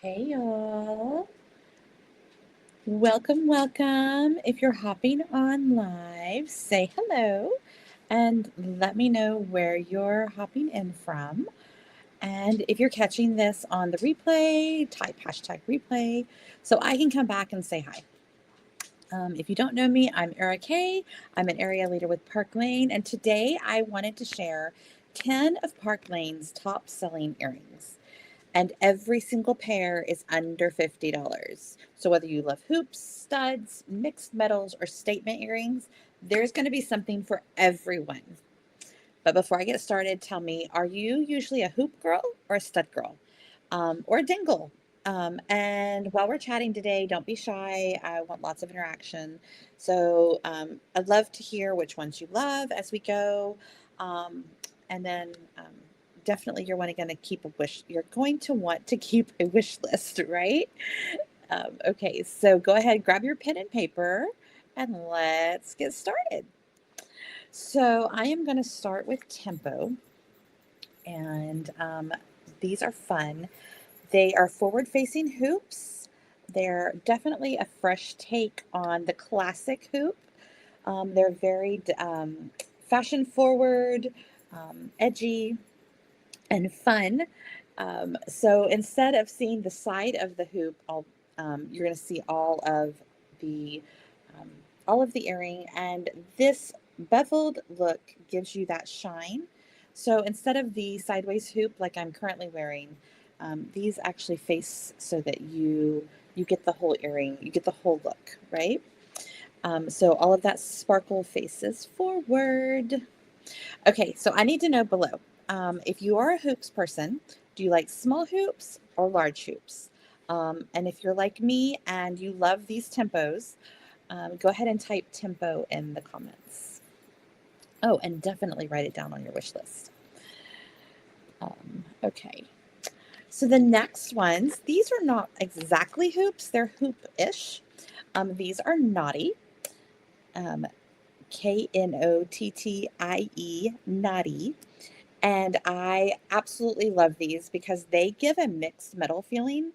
Hey y'all. Welcome, welcome. If you're hopping on live, say hello and let me know where you're hopping in from. And if you're catching this on the replay, type hashtag replay so I can come back and say hi. If you don't know me, I'm Era Kay. I'm an area leader with Park Lane, and today I wanted to share 10 of Park Lane's top selling earrings. And every single pair is under $50. So whether you love hoops, studs, mixed metals, or statement earrings, there's going to be something for everyone. But before I get started, tell me, are you usually a hoop girl or a stud girl? Or a dingle? And while we're chatting today, don't be shy. I want lots of interaction. So I'd love to hear which ones you love as we go. Um, and then definitely you're going to want to keep a wish list, right? Okay, so go ahead, grab your pen and paper, and let's get started. So I am going to start with tempo, and these are fun. They are forward-facing hoops. They're definitely a fresh take on the classic hoop. They're very fashion forward, edgy, and fun. So instead of seeing the side of the hoop, you're going to see the um, all of the earring, and this beveled look gives you that shine. So instead of the sideways hoop like I'm currently wearing, these actually face so that you get the whole earring, you get the whole look, right? So all of that sparkle faces forward. Okay, so I need to know below. If you are a hoops person, do you like small hoops or large hoops? And if you're like me and you love these tempos, go ahead and type tempo in the comments. Oh, and definitely write it down on your wish list. Okay, so the next ones, these are not exactly hoops, they're hoop-ish. These are Knottie. Um, Knottie, Knottie. And I absolutely love these because they give a mixed metal feeling.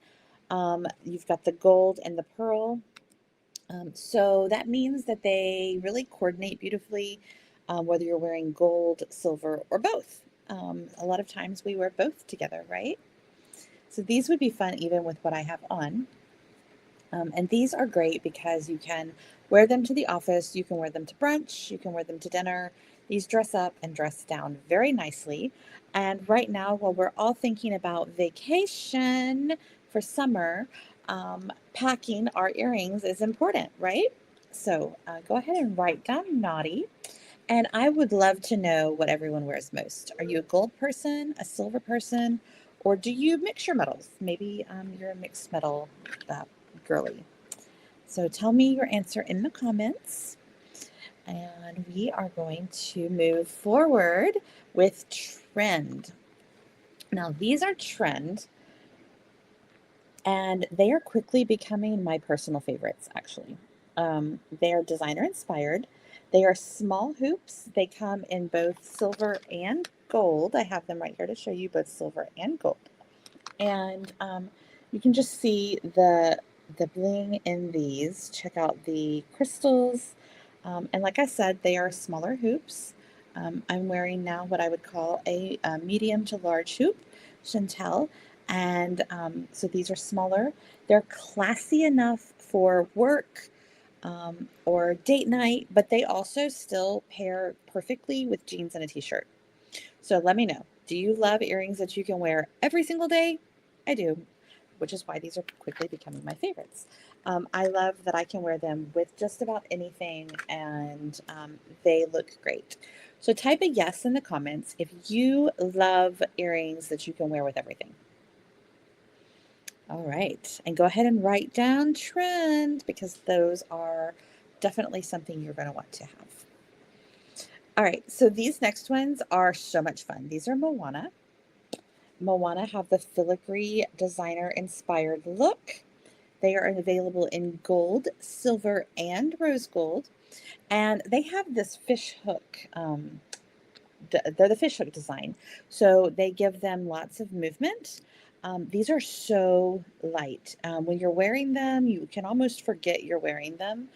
You've got the gold and the pearl. So that means that they really coordinate beautifully, whether you're wearing gold, silver, or both. A lot of times we wear both together, right? So these would be fun even with what I have on. And these are great because you can wear them to the office, you can wear them to brunch, you can wear them to dinner. These dress up and dress down very nicely. And right now, while we're all thinking about vacation for summer, packing our earrings is important, right? So go ahead and write down Knottie. And I would love to know what everyone wears most. Are you a gold person, a silver person, or do you mix your metals? Maybe you're a mixed metal uh, girly. So tell me your answer in the comments. And we are going to move forward with trend. Now, these are trend, and they are quickly becoming my personal favorites, actually. They are designer inspired. They are small hoops. They come in both silver and gold. I have them right here to show you both silver and gold. And you can just see the bling in these. Check out the crystals. And like I said, they are smaller hoops. I'm wearing now what I would call a medium to large hoop, Chantel. And so these are smaller. They're classy enough for work or date night, but they also still pair perfectly with jeans and a t-shirt. So let me know. Do you love earrings that you can wear every single day? I do, which is why these are quickly becoming my favorites. I love that I can wear them with just about anything and they look great. So type a yes in the comments if you love earrings that you can wear with everything. All right, and go ahead and write down trend because those are definitely something you're going to want to have. All right, so these next ones are so much fun. These are Moana. Moana have the filigree designer inspired look. They are available in gold, silver, and rose gold. And they have this fish hook. They're the fish hook design. So they give them lots of movement. These are so light. When you're wearing them, you can almost forget you're wearing them.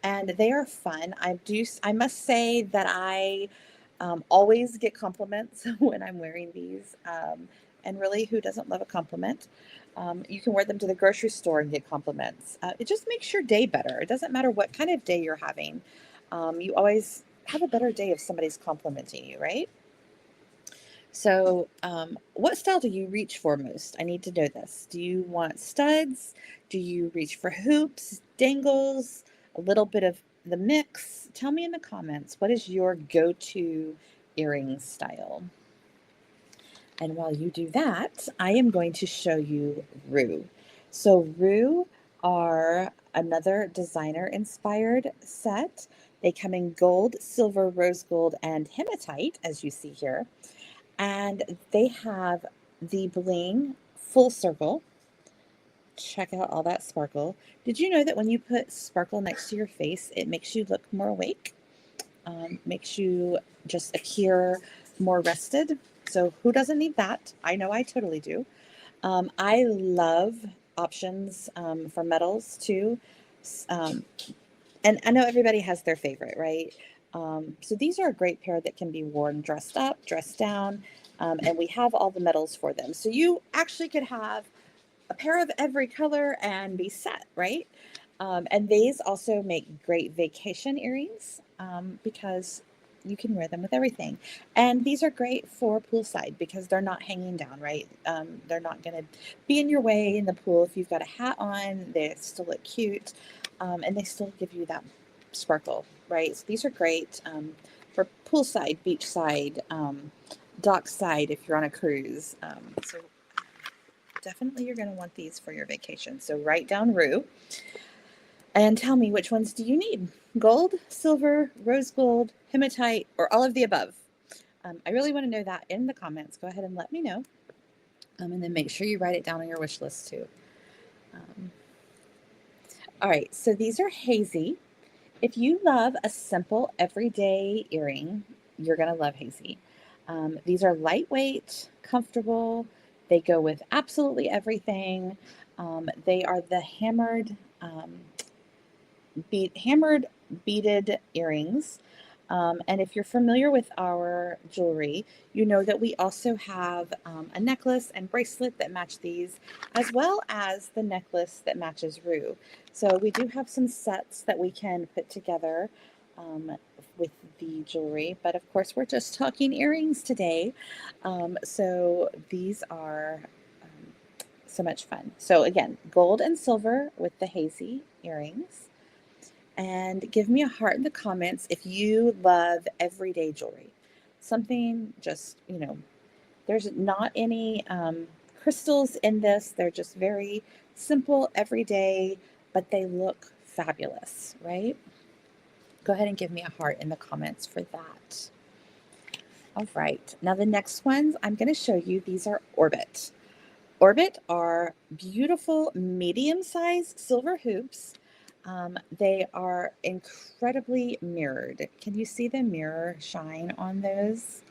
And they are fun. I must say that I always get compliments when I'm wearing these. And really, who doesn't love a compliment? You can wear them to the grocery store and get compliments. It just makes your day better. It doesn't matter what kind of day you're having. You always have a better day if somebody's complimenting you, right? So, what style do you reach for most? I need to know this. Do you want studs? Do you reach for hoops, dangles, a little bit of the mix? Tell me in the comments, what is your go to earring style? And while you do that, I am going to show you Rue. So, Rue are another designer inspired set. They come in gold, silver, rose gold, and hematite, as you see here. And they have the bling full circle. Check out all that sparkle. Did you know that when you put sparkle next to your face, it makes you look more awake? Makes you just appear more rested. So who doesn't need that? I know I totally do. I love options for metals too. Um, and I know everybody has their favorite, right? So these are a great pair that can be worn dressed up, dressed down, and we have all the metals for them. So you actually could have a pair of every color and be set, right? And these also make great vacation earrings because you can wear them with everything. And these are great for poolside because they're not hanging down, right? They're not going to be in your way in the pool. If you've got a hat on, they still look cute and they still give you that sparkle, right? So these are great for poolside, beachside, dockside if you're on a cruise. So definitely you're going to want these for your vacation. So write down Rue and tell me, which ones do you need? Gold, silver, rose gold, hematite, or all of the above? I really want to know that in the comments. Go ahead and let me know. And then make sure you write it down on your wish list too. Um, all right, so these are hazy. If you love a simple everyday earring, you're going to love hazy. These are lightweight, comfortable. They go with absolutely everything. They are the hammered beaded earrings. And if you're familiar with our jewelry, you know that we also have a necklace and bracelet that match these, as well as the necklace that matches Rue. So we do have some sets that we can put together with the jewelry, but of course we're just talking earrings today. So these are so much fun. So again, gold and silver with the hazy earrings. And give me a heart in the comments if you love everyday jewelry. Something just, there's not any crystals in this. They're just very simple, everyday, but they look fabulous, right? Go ahead and give me a heart in the comments for that. All right. Now the next ones I'm going to show you, these are Orbit. Orbit are beautiful medium-sized silver hoops. They are incredibly mirrored. Can you see the mirror shine on those?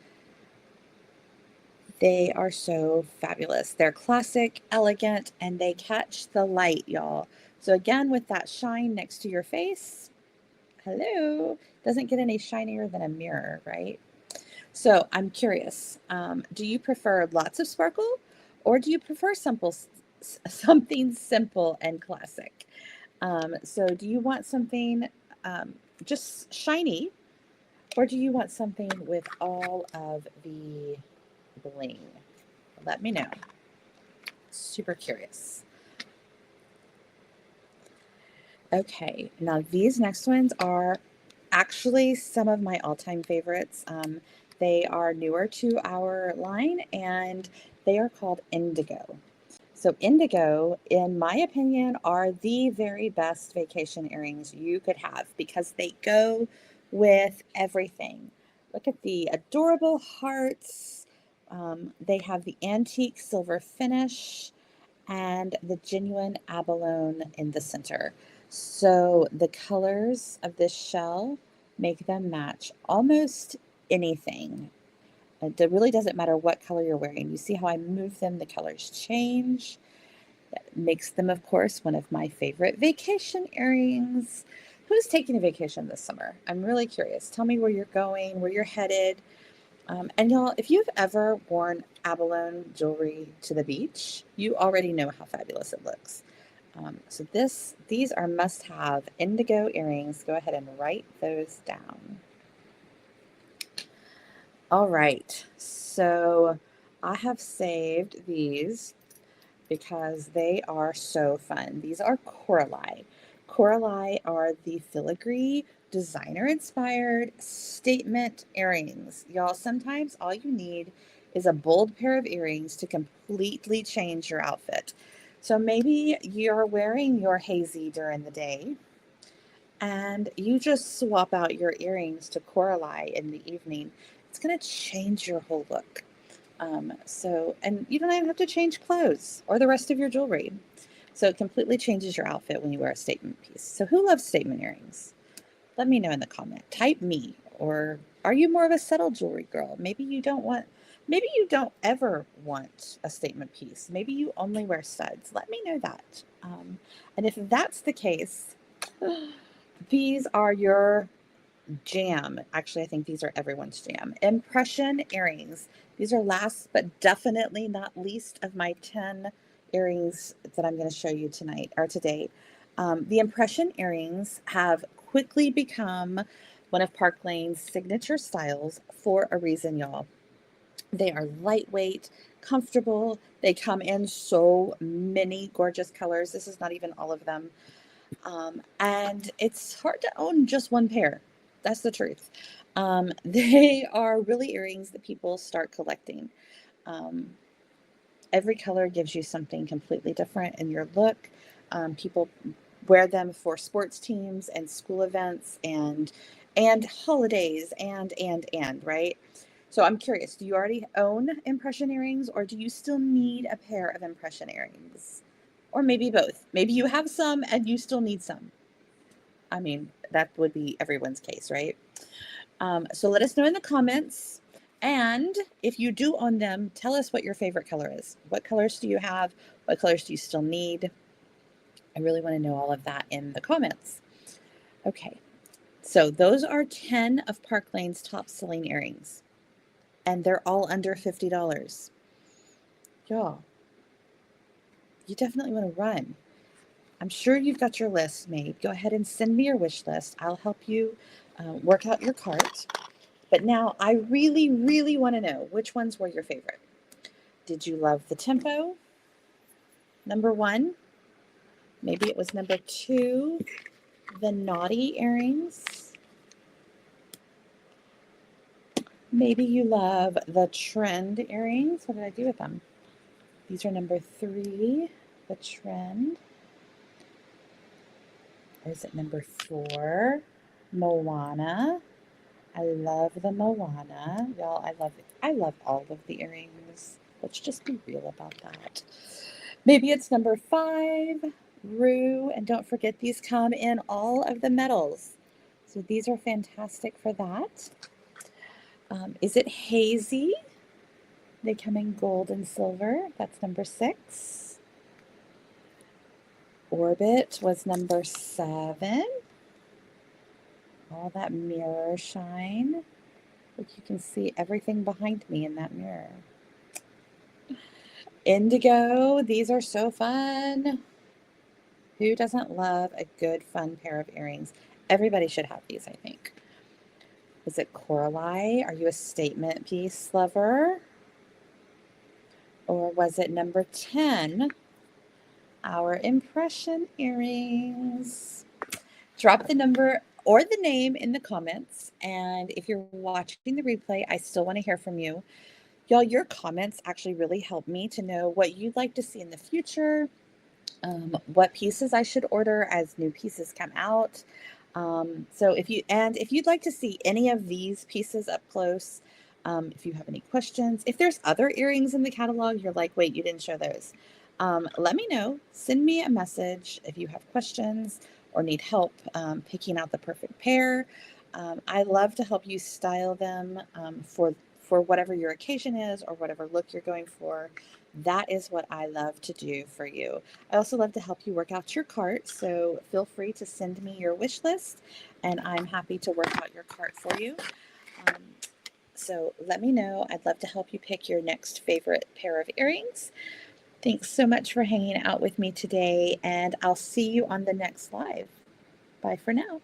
They are so fabulous. They're classic, elegant, and they catch the light, y'all. So again, with that shine next to your face, hello, doesn't get any shinier than a mirror, right? So I'm curious, do you prefer lots of sparkle or do you prefer something simple and classic? So do you want something just shiny or do you want something with all of the bling? Let me know. Super curious. Okay, now these next ones are actually some of my all-time favorites. They are newer to our line and they are called Indigo. So Indigo, in my opinion, are the very best vacation earrings you could have because they go with everything. Look at the adorable hearts. They have the antique silver finish and the genuine abalone in the center. So the colors of this shell make them match almost anything. It really doesn't matter what color you're wearing. You see how I move them, the colors change. That makes them, of course, one of my favorite vacation earrings. Who's taking a vacation this summer? I'm really curious. Tell me where you're going, where you're headed. And y'all, if you've ever worn abalone jewelry to the beach, you already know how fabulous it looks. So these are must-have indigo earrings. Go ahead and write those down. All right, so I have saved these because they are so fun. These are Coralie. Coralie are the filigree designer inspired statement earrings. Y'all, sometimes all you need is a bold pair of earrings to completely change your outfit. So maybe you're wearing your hazy during the day and you just swap out your earrings to Coralie in the evening. It's going to change your whole look. And you don't even have to change clothes or the rest of your jewelry. So it completely changes your outfit when you wear a statement piece. So who loves statement earrings? Let me know in the comment. Type me. Or are you more of a settled jewelry girl? Maybe you don't ever want a statement piece. Maybe you only wear studs. Let me know that. And if that's the case, these are your jam. Actually, I think these are everyone's jam. Impression earrings. These are last but definitely not least of my 10 earrings that I'm going to show you tonight or today. The impression earrings have quickly become one of Park Lane's signature styles for a reason, y'all. They are lightweight, comfortable. They come in so many gorgeous colors. This is not even all of them. And it's hard to own just one pair. That's the truth. They are really earrings that people start collecting. Um, every color gives you something completely different in your look. People wear them for sports teams and school events and holidays and right. So I'm curious, do you already own impression earrings or do you still need a pair of impression earrings? Or maybe both. Maybe you have some and you still need some. I mean, that would be everyone's case, right? So let us know in the comments. And if you do own them, tell us what your favorite color is. What colors do you have? What colors do you still need? I really want to know all of that in the comments. Okay, so those are 10 of Park Lane's top selling earrings, and they're all under $50. Y'all, you definitely want to run. I'm sure you've got your list made. Go ahead and send me your wish list. I'll help you work out your cart. But now I really, really want to know which ones were your favorite. Did you love the tempo? Number one. Maybe it was number two, the naughty earrings. Maybe you love the trend earrings. What did I do with them? These are number three, the trend. Or is it number four, Moana? I love the Moana. Y'all, I love all of the earrings. Let's just be real about that. Maybe it's number five, Rue. And don't forget, these come in all of the metals. So these are fantastic for that. Is it Hazy? They come in gold and silver. That's number six. Orbit was number seven. All that mirror shine. Look, you can see everything behind me in that mirror. Indigo, these are so fun. Who doesn't love a good, fun pair of earrings? Everybody should have these, I think. Is it Coralie? Are you a statement piece lover? Or was it number 10, our impression earrings? Drop the number or the name in the comments. And if you're watching the replay, I still want to hear from you. Y'all, your comments actually really help me to know what you'd like to see in the future, what pieces I should order as new pieces come out. So if you'd like to see any of these pieces up close, if you have any questions, if there's other earrings in the catalog, you're like, wait, you didn't show those. Let me know. Send me a message if you have questions or need help picking out the perfect pair. I love to help you style them for whatever your occasion is or whatever look you're going for. That is what I love to do for you. I also love to help you work out your cart, so feel free to send me your wish list and I'm happy to work out your cart for you. Um, so let me know. I'd love to help you pick your next favorite pair of earrings. Thanks so much for hanging out with me today, and I'll see you on the next live. Bye for now.